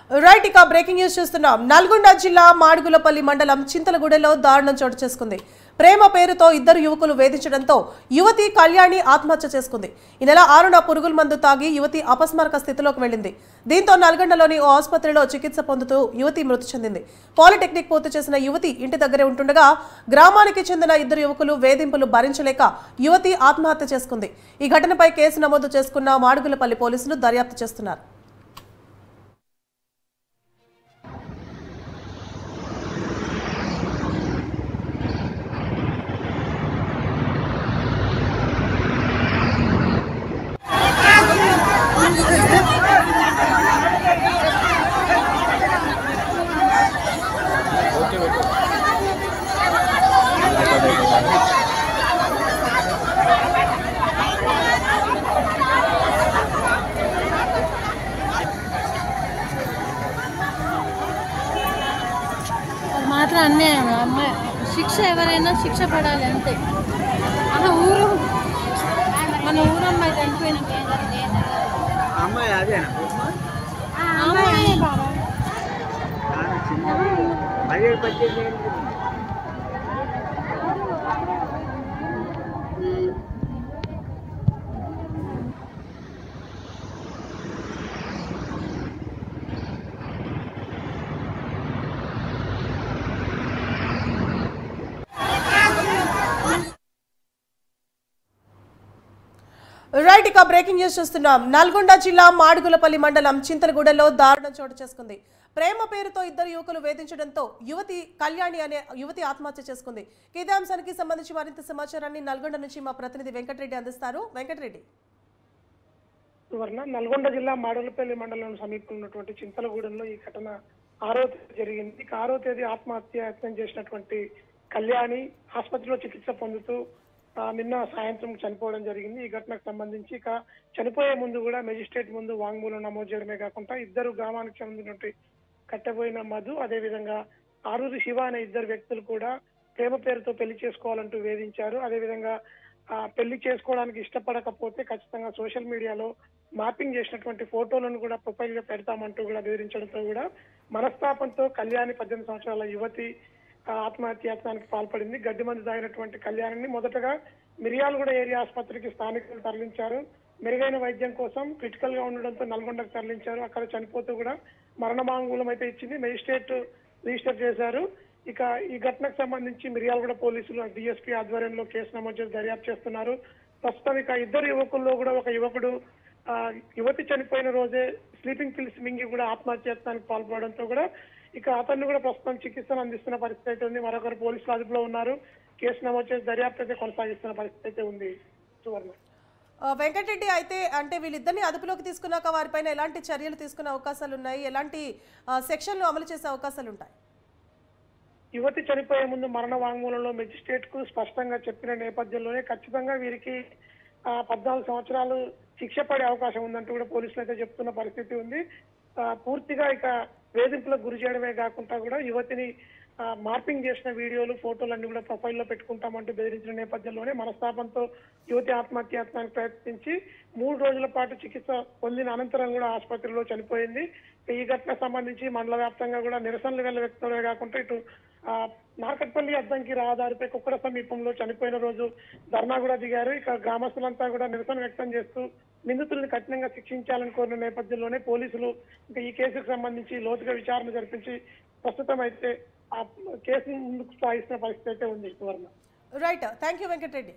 Right ఇక breaking news చూస్తున్నాం. నల్గొండ జిల్లా మాడుగులపల్లి మండలం చింతలగూడెలో దారుణం చోటు చేసుకుంది. ప్రేమ పేరుతో ఇద్దరు యువకులు వేధించడంతో యువతి కళ్యాణి ఆత్మహత్య చేసుకుంది. ఈ నెల 6న పురుగుల మందు తాగి యువతి అపస్మారక స్థితిలోకి వెళ్లింది. దీంతో నల్గొండలోని ఓ ఆసుపత్రిలో చికిత్స పొందుతూ యువతి మృతి చెందింది. పాలిటెక్నిక్ పూర్తి చేసిన యువతి ఇంటి దగ్గరే ఉంటుండగా గ్రామానికి చెందిన ఇద్దరు యువకులు వేధింపులు భరించలేక యువతి ఆత్మహత్య చేసుకుంది. ఈ ఘటనపై కేసు నమోదు చేసుకున్న మాడుగులపల్లి పోలీసులు దర్యాప్తు చేస్తున్నారు. మాత్రం అన్యాయం. అమ్మాయి శిక్ష ఎవరైనా శిక్ష పడాలి అంతే. ఊరు మన ఊరమ్మాయి చనిపోయిన అమ్మాయి అదేనా అమ్మాయి బాబా 17-18 రైట్ ఇక బ్రేకింగ్ న్యూస్ చూస్తున్నాం. నల్గొండ జిల్లా మాడుగులపల్లి మండలం చింతలగూడెలో దారుణం చోటు చేసుకుంది. ప్రేమ పేరుతో ఇద్దరు యువకులు వేధించడంతో యువతి కళ్యాణి అనే యువతి ఆత్మహత్య చేసుకుంది. ఇదే అంశానికి సంబంధించి మరింత సమాచారాన్ని నల్గొండ నుంచి మా ప్రతినిధి వెంకటరెడ్డి అందిస్తారు. వెంకటరెడ్డి. నల్గొండ జిల్లా మాడుగులపల్లి మండలం సమీపంలో ఉన్నటువంటి చింతలగూడెంలో ఈ ఘటన 6వ తేదీ జరిగింది. 6వ తేదీ ఆత్మహత్య యత్నం చేసినటువంటి కళ్యాణి ఆసుపత్రిలో చికిత్స పొందుతూ నిన్న సాయంత్రం చనిపోవడం జరిగింది. ఈ ఘటనకు సంబంధించి ఇక చనిపోయే ముందు కూడా మెజిస్ట్రేట్ ముందు వాంగ్మూలం నమోదు చేయడమే కాకుండా ఇద్దరు గ్రామానికి చెందినటువంటి కట్టబోయిన మధు, అదేవిధంగా ఆరూరి శివ అనే ఇద్దరు వ్యక్తులు కూడా ప్రేమ పేరుతో పెళ్లి చేసుకోవాలంటూ వేధించారు. అదేవిధంగా పెళ్లి చేసుకోవడానికి ఇష్టపడకపోతే ఖచ్చితంగా సోషల్ మీడియాలో మార్పింగ్ చేసినటువంటి ఫోటోలను కూడా ప్రొఫైల్ గా పెడతామంటూ కూడా బెదిరించడంతో కూడా మనస్తాపంతో కళ్యాణి 18 సంవత్సరాల యువతి ఆత్మహత్యానికి పాల్పడింది. గడ్డి మందు తాగినటువంటి కళ్యాణిని మొదటగా మిర్యాలగూడ ఏరియా ఆసుపత్రికి స్థానికులు తరలించారు. మెరుగైన వైద్యం కోసం క్రిటికల్ గా ఉండడంతో నల్గొండకు తరలించారు. అక్కడ చనిపోతూ కూడా మరణమాంగూలం అయితే ఇచ్చింది. మెజిస్ట్రేట్ రిజిస్టర్ చేశారు. ఇక ఈ ఘటనకు సంబంధించి మిర్యాలగూడ పోలీసులు డిఎస్పీ ఆధ్వర్యంలో కేసు నమోదు చేసి దర్యాప్తు చేస్తున్నారు. ప్రస్తుతం ఇక ఇద్దరు యువకుల్లో కూడా ఒక యువకుడు యువతి చనిపోయిన రోజే స్లీపింగ్ పిల్స్ మింగి కూడా ఆత్మహత్యానికి పాల్పడడంతో కూడా ఇక అతన్ని కూడా ప్రస్తుతం చికిత్సను అందిస్తున్న పరిస్థితి అయితే ఉంది. మరొకరు పోలీసులు అదుపులో ఉన్నారు. కేసు నమోదు చేసి దర్యాప్తు అయితే కొనసాగిస్తున్న పరిస్థితి అయితే ఉంది. సువర్ణ. వెంకటరెడ్డి, అయితే అంటే వీళ్ళిద్దరిని అదుపులోకి తీసుకున్నాక వారిపైన ఎలాంటి చర్యలు తీసుకునే అవకాశాలు ఉన్నాయి? ఎలాంటి సెక్షన్లు అమలు చేసే అవకాశాలు ఉంటాయి? యువతి చనిపోయే ముందు మరణ వాంగ్మూలంలో మెజిస్ట్రేట్ కు స్పష్టంగా చెప్పిన నేపథ్యంలోనే ఖచ్చితంగా వీరికి 14 సంవత్సరాలు శిక్ష పడే అవకాశం ఉందంటూ కూడా పోలీసులు అయితే చెప్తున్న పరిస్థితి ఉంది. పూర్తిగా ఇక వేధింపులకు గురి చేయడమే కాకుండా కూడా యువతిని మార్పింగ్ చేసిన వీడియోలు ఫోటోలన్నీ కూడా ప్రొఫైల్లో పెట్టుకుంటామంటూ బెదిరించిన నేపథ్యంలోనే మనస్తాపంతో యువతి ఆత్మహత్యానికి ప్రయత్నించి 3 రోజుల పాటు చికిత్స పొందిన అనంతరం కూడా ఆసుపత్రిలో చనిపోయింది. ఈ ఘటనకు సంబంధించి మండల వ్యాప్తంగా కూడా నిరసనలు వ్యక్తమే కాకుండా ఇటు నార్కట్పల్లి అద్దంకి రహదారిపై కుక్కడ సమీపంలో చనిపోయిన రోజు ధర్నా కూడా దిగారు. ఇక గ్రామస్తులంతా కూడా నిరసన వ్యక్తం చేస్తూ నిందితుల్ని కఠినంగా శిక్షించాలని కోరిన నేపథ్యంలోనే పోలీసులు ఇంకా ఈ కేసుకు సంబంధించి లోతుగా విచారణ జరిపించి ప్రస్తుతం అయితే ఆ కేసును ముందుకు సాగిస్తున్న పరిస్థితి అయితే ఉంది. Right, thank you Venkatareddy.